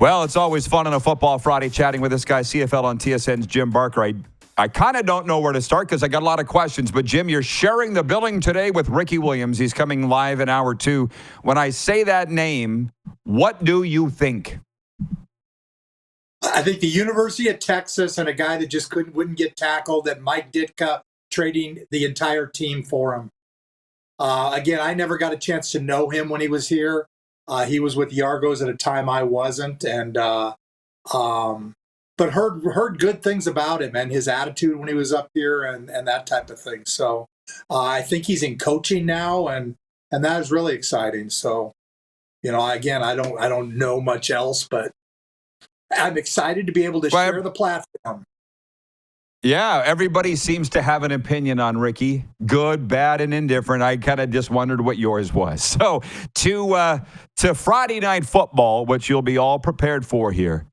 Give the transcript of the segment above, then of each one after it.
Well, it's always fun on a Football Friday chatting with this guy, CFL on TSN's Jim Barker. I kind of don't know where to start because I got a lot of questions. But, Jim, you're sharing the billing today with Ricky Williams. He's coming live in hour 2. When I say that name, what do you think? I think the University of Texas and a guy that just wouldn't get tackled, and Mike Ditka trading the entire team for him. Again, I never got a chance to know him when he was here. He was with the Argos at a time I wasn't, and but heard good things about him and his attitude when he was up here and that type of thing. So I think he's in coaching now, and that is really exciting. So, again, I don't know much else, but I'm excited to be able to share the platform. Yeah, everybody seems to have an opinion on Ricky, good, bad, and indifferent. I kind of just wondered what yours was. So to Friday Night Football, which you'll be all prepared for here,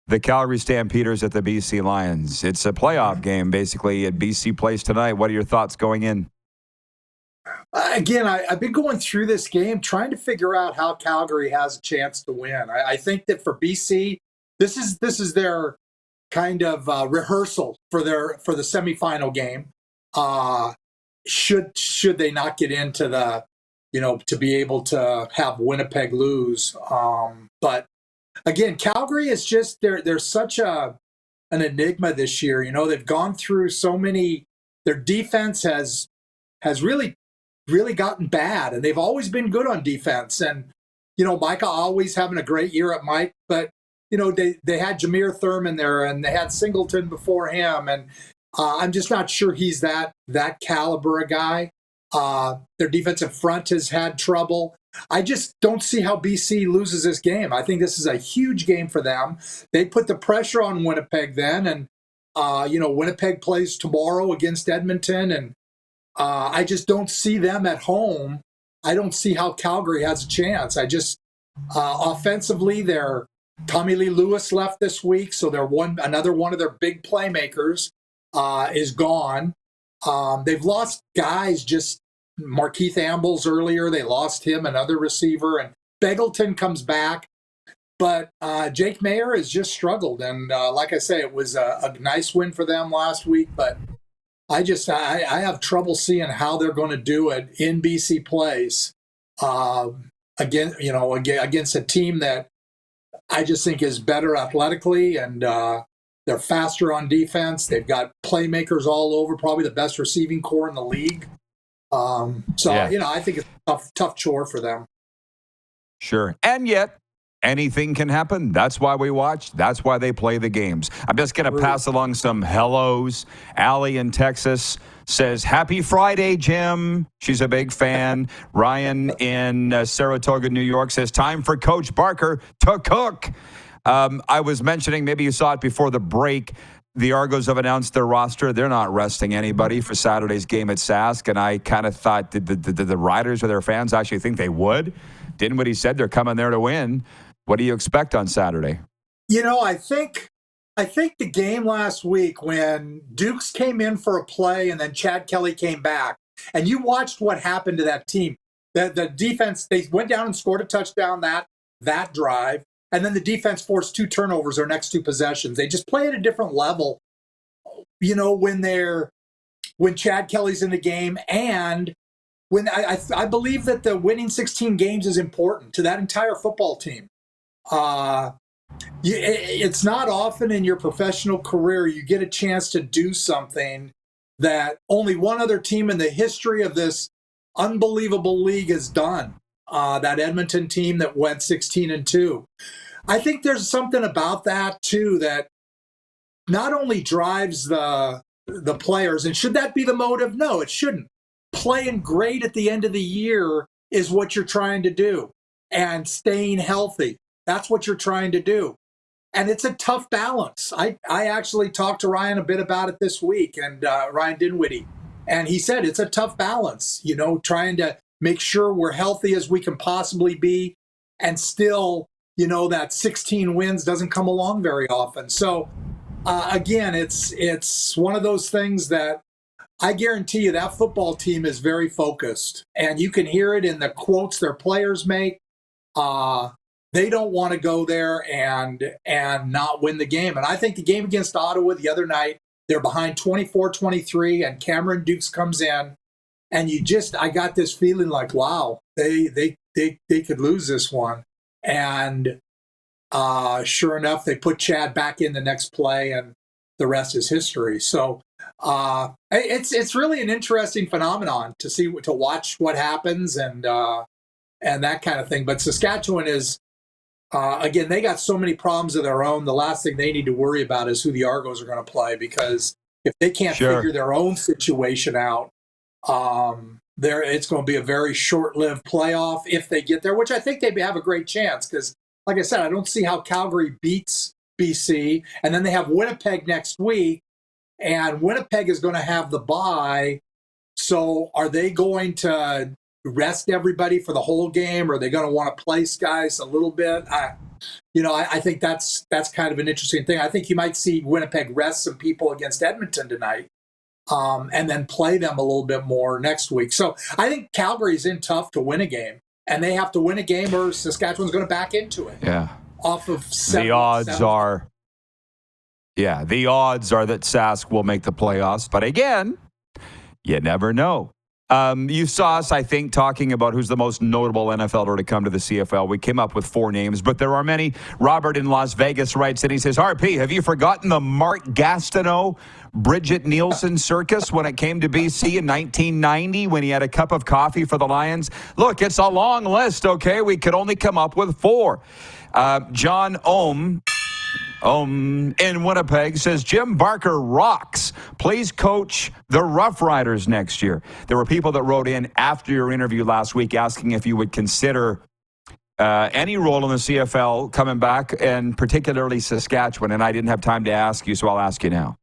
the Calgary Stampeders at the BC Lions. It's a playoff game, basically, at BC Place tonight. What are your thoughts going in? Again, I've been going through this game trying to figure out how Calgary has a chance to win. I think that for BC, this is their kind of rehearsal for the semifinal game. Should they not get into the, to be able to have Winnipeg lose? But again, Calgary is just they're such an enigma this year. They've gone through so many. Their defense has really gotten bad, and they've always been good on defense. And Micah always having a great year at Mike, but they had Jameer Thurman there, and they had Singleton before him, and I'm just not sure he's that caliber of guy. Their defensive front has had trouble. I just don't see how BC loses this game. I think this is a huge game for them. They put the pressure on Winnipeg then, and Winnipeg plays tomorrow against Edmonton, and I just don't see them at home. I don't see how Calgary has a chance. I just offensively, Tommy Lee Lewis left this week, so another one of their big playmakers is gone. They've lost guys, just Markeith Ambles earlier. They lost him, another receiver, and Beggleton comes back. But Jake Mayer has just struggled. And like I say, it was a nice win for them last week, but I have trouble seeing how they're going to do it in BC Place against a team that I just think is better athletically, and they're faster on defense. They've got playmakers all over, probably the best receiving core in the league. I think it's a tough chore for them. Sure. And yet, anything can happen. That's why we watch. That's why they play the games. I'm just going to pass along some hellos. Allie in Texas says, "Happy Friday, Jim." She's a big fan. Ryan in Saratoga, New York says, "Time for Coach Barker to cook." I was mentioning, maybe you saw it before the break, the Argos have announced their roster. They're not resting anybody for Saturday's game at Sask, and I kind of thought, did the Riders or their fans actually think they would? Didn't what he said, they're coming there to win. What do you expect on Saturday? I think the game last week when Dukes came in for a play and then Chad Kelly came back, and you watched what happened to that team. The defense, they went down and scored a touchdown that drive, and then the defense forced 2 turnovers their next 2 possessions. They just play at a different level, when Chad Kelly's in the game, and when I believe that the winning 16 games is important to that entire football team. It's not often in your professional career you get a chance to do something that only one other team in the history of this unbelievable league has done. That Edmonton team that went 16-2. I think there's something about that too that not only drives the players, and should that be the motive? No, it shouldn't. Playing great at the end of the year is what you're trying to do, and staying healthy. That's what you're trying to do. And it's a tough balance. I actually talked to Ryan a bit about it this week, and Ryan Dinwiddie, and he said it's a tough balance, trying to make sure we're healthy as we can possibly be, and still, that 16 wins doesn't come along very often. So, again, it's one of those things that I guarantee you that football team is very focused, and you can hear it in the quotes their players make. they don't want to go there and not win the game. And I think the game against Ottawa the other night, they're behind 24-23, and Cameron Dukes comes in, and I got this feeling like, wow, they could lose this one. And sure enough, they put Chad back in the next play, and the rest is history. So it's really an interesting phenomenon to watch what happens and that kind of thing. But Saskatchewan is, again, they got so many problems of their own. The last thing they need to worry about is who the Argos are going to play, because if they can't figure their own situation out, it's going to be a very short-lived playoff if they get there, which I think they have a great chance, because, like I said, I don't see how Calgary beats BC, and then they have Winnipeg next week, and Winnipeg is going to have the bye. So are they going to rest everybody for the whole game, or are they going to want to place guys a little bit? I think that's kind of an interesting thing. I think you might see Winnipeg rest some people against Edmonton tonight, and then play them a little bit more next week. So I think Calgary's in tough to win a game, and they have to win a game or Saskatchewan's going to back into it. Yeah. Off of the odds are that Sask will make the playoffs. But again, you never know. You saw us, I think, talking about who's the most notable NFLer to come to the CFL. We came up with 4 names, but there are many. Robert in Las Vegas writes in, he says, RP, have you forgotten the Mark Gastineau, Bridget Nielsen circus when it came to BC in 1990 when he had a cup of coffee for the Lions? Look, it's a long list, okay? We could only come up with 4. John Ohm in Winnipeg says, Jim Barker rocks. Please coach the Rough Riders next year. There were people that wrote in after your interview last week asking if you would consider any role in the CFL coming back, and particularly Saskatchewan, and I didn't have time to ask you, so I'll ask you now.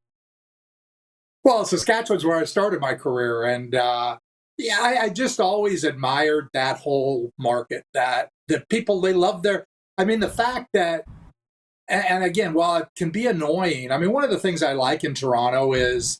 Well, Saskatchewan's where I started my career, and I just always admired that whole market, that the people, they love the fact that, and again, while it can be annoying, one of the things I like in Toronto is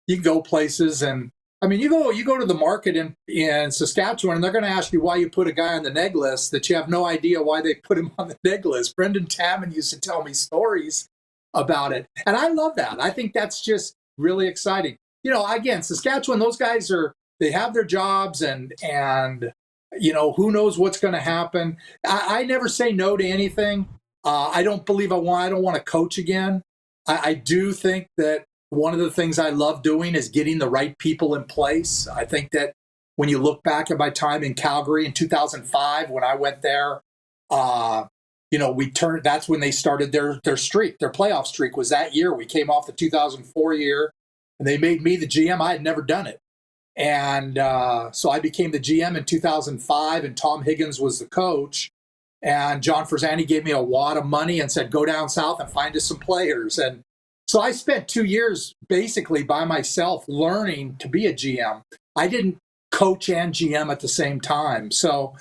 you can go places, and you go to the market in Saskatchewan, and they're going to ask you why you put a guy on the neg list that you have no idea why they put him on the neg list. Brendan Taman used to tell me stories about it, and I love that. I think that's just really exciting. Again, Saskatchewan, those guys they have their jobs, and who knows what's going to happen. I never say no to anything. I don't want to coach again. I do think that one of the things I love doing is getting the right people in place. I think that when you look back at my time in Calgary in 2005, when I went there, that's when they started their streak. Their playoff streak was that year. We came off the 2004 year, and they made me the GM. I had never done it. And so I became the GM in 2005, and Tom Higgins was the coach. And John Frazani gave me a wad of money and said, go down south and find us some players. And so I spent 2 years basically by myself learning to be a GM. I didn't coach and GM at the same time. So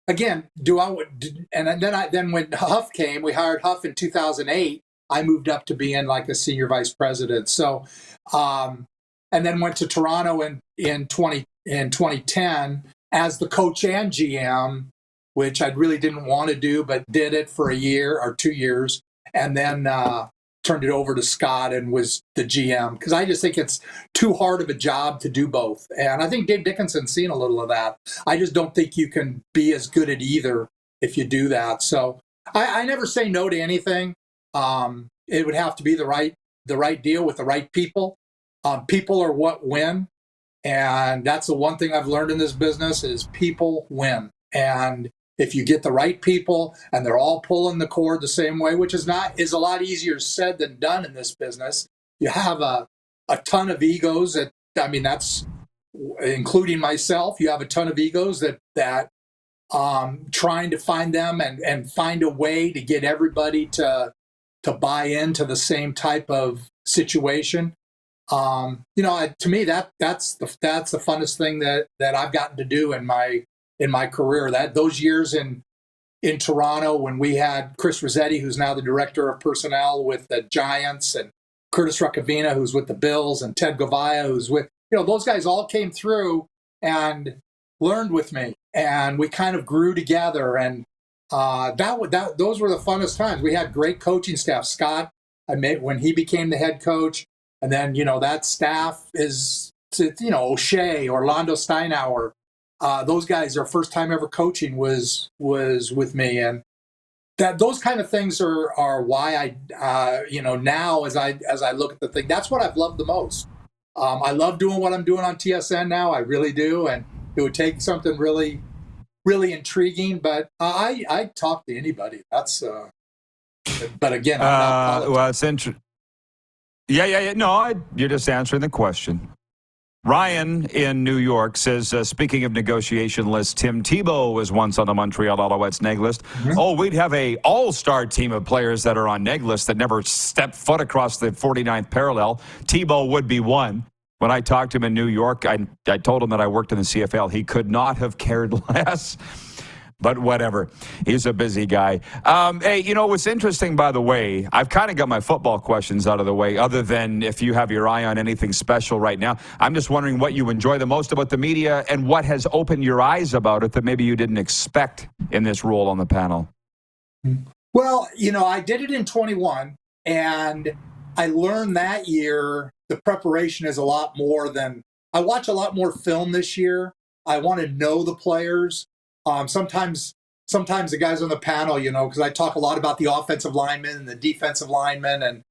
again, then when Huff came, we hired Huff in 2008. I moved up to being like a senior vice president. So, and then went to Toronto in 2010 as the coach and GM, which I really didn't want to do, but did it for a year or 2 years, and then turned it over to Scott and was the GM, because I just think it's too hard of a job to do both. And I think Dave Dickinson's seen a little of that. I just don't think you can be as good at either if you do that. So I never say no to anything. It would have to be the right deal with the right people. People are what win. And that's the one thing I've learned in this business is people win. And if you get the right people and they're all pulling the cord the same way, which is a lot easier said than done in this business. You have a ton of egos that's including myself. You have a ton of egos that trying to find them and find a way to get everybody to buy into the same type of situation. To me, that's the funnest thing that I've gotten to do in my career. That those years in Toronto when we had Chris Rossetti, who's now the director of personnel with the Giants, and Curtis Ruckavina, who's with the Bills, and Ted Govaya, who's with, those guys all came through and learned with me, and we kind of grew together. And those were the funnest times. We had great coaching staff. Scott, I met when he became the head coach, and then that staff is O'Shea, Orlando Steinauer. Those guys, their first time ever coaching was with me, and those kind of things are why I now as I look at the thing, that's what I've loved the most. I love doing what I'm doing on TSN now. I really do, and it would take something really, really intriguing. But I talk to anybody. That's but again, I'm not well, it's interesting. Yeah. No, you're just answering the question. Ryan in New York says, speaking of negotiation lists, Tim Tebow was once on the Montreal Alouettes neg list. Mm-hmm. Oh, we'd have a all-star team of players that are on neg lists that never stepped foot across the 49th parallel. Tebow would be one. When I talked to him in New York, I told him that I worked in the CFL. He could not have cared less. But whatever. He's a busy guy. Hey, what's interesting, by the way, I've kind of got my football questions out of the way, other than if you have your eye on anything special right now. I'm just wondering what you enjoy the most about the media and what has opened your eyes about it that maybe you didn't expect in this role on the panel. Well, I did it in 21, and I learned that year the preparation is a lot more than – I watch a lot more film this year. I want to know the players. Sometimes the guys on the panel, because I talk a lot about the offensive linemen and the defensive linemen, and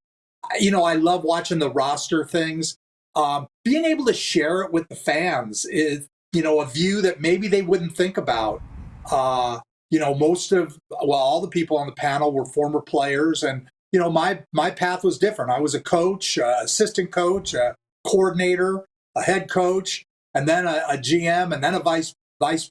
I love watching the roster things. Being able to share it with the fans is, a view that maybe they wouldn't think about. All the people on the panel were former players, and my path was different. I was a coach, assistant coach, a coordinator, a head coach, and then a GM, and then a vice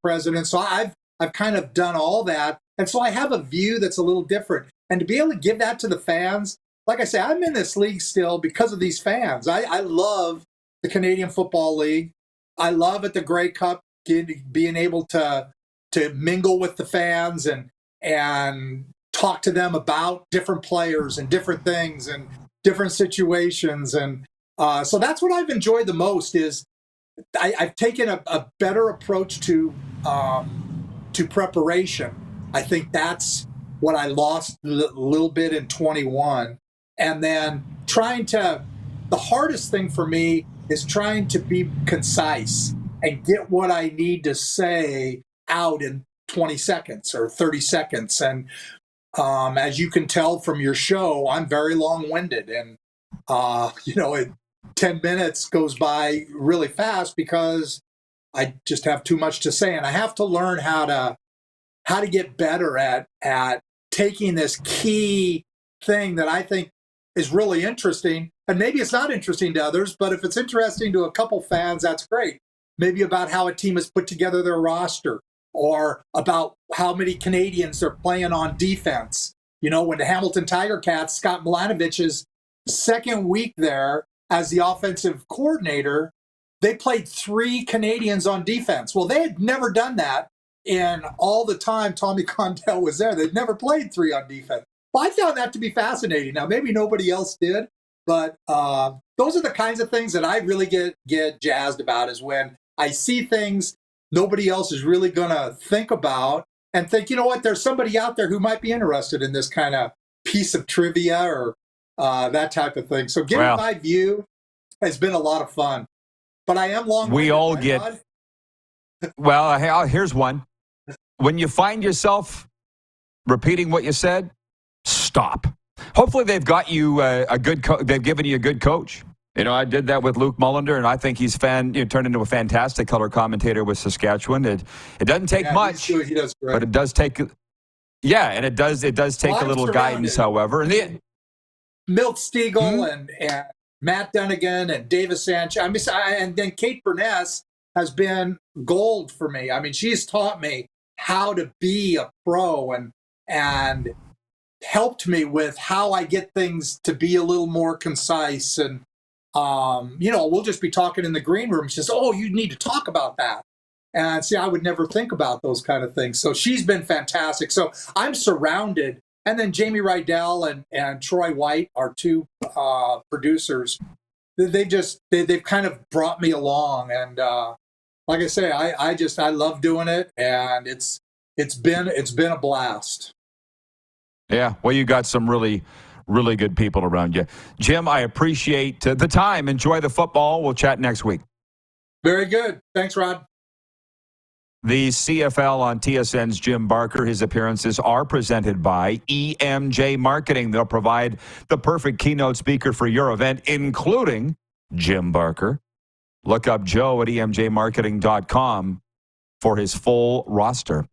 president. So I've kind of done all that. And so I have a view that's a little different. And to be able to give that to the fans, like I say, I'm in this league still because of these fans. I love the Canadian Football League. I love at the Grey Cup being able to mingle with the fans and talk to them about different players and different things and different situations. And so that's what I've enjoyed the most is I've taken a better approach to preparation. I think that's what I lost a little bit in 21. And then the hardest thing for me is trying to be concise and get what I need to say out in 20 seconds or 30 seconds. And as you can tell from your show, I'm very long-winded. And, 10 minutes goes by really fast because I just have too much to say, and I have to learn how to get better at taking this key thing that I think is really interesting, and maybe it's not interesting to others, but if it's interesting to a couple fans, that's great. Maybe about how a team has put together their roster, or about how many Canadians are playing on defense. When the Hamilton Tiger Cats, Scott Milanovich's second week there as the offensive coordinator, they played 3 Canadians on defense. Well, they had never done that in all the time Tommy Condell was there. They'd never played 3 on defense. Well, I found that to be fascinating. Now, maybe nobody else did, but those are the kinds of things that I really get jazzed about, is when I see things nobody else is really going to think about and think, there's somebody out there who might be interested in this kind of piece of trivia or that type of thing. So giving my view has been a lot of fun. But I am long. We all get. Well, here's one. When you find yourself repeating what you said, stop. Hopefully, they've got you a good. They've given you a good coach. I did that with Luke Mullender, and I think he's turned into a fantastic color commentator with Saskatchewan. It doesn't take much, he does great. But it does take. Yeah, and it does take a little guidance, however. And Milt Stiegel and Matt Dunnigan and Davis Sanchez. And then Kate Burness has been gold for me. I mean, she's taught me how to be a pro and helped me with how I get things to be a little more concise. And, we'll just be talking in the green room. She says, "Oh, you need to talk about that." And see, I would never think about those kind of things. So she's been fantastic. So I'm surrounded. And then Jamie Rydell and Troy White, our 2 producers, they've kind of brought me along. And like I say, I love doing it, and it's it's been a blast. Yeah, well, you got some really, really good people around you. Jim, I appreciate the time. Enjoy the football. We'll chat next week. Very good. Thanks, Rod. The CFL on TSN's Jim Barker. His appearances are presented by EMJ Marketing. They'll provide the perfect keynote speaker for your event, including Jim Barker. Look up Joe at emjmarketing.com for his full roster.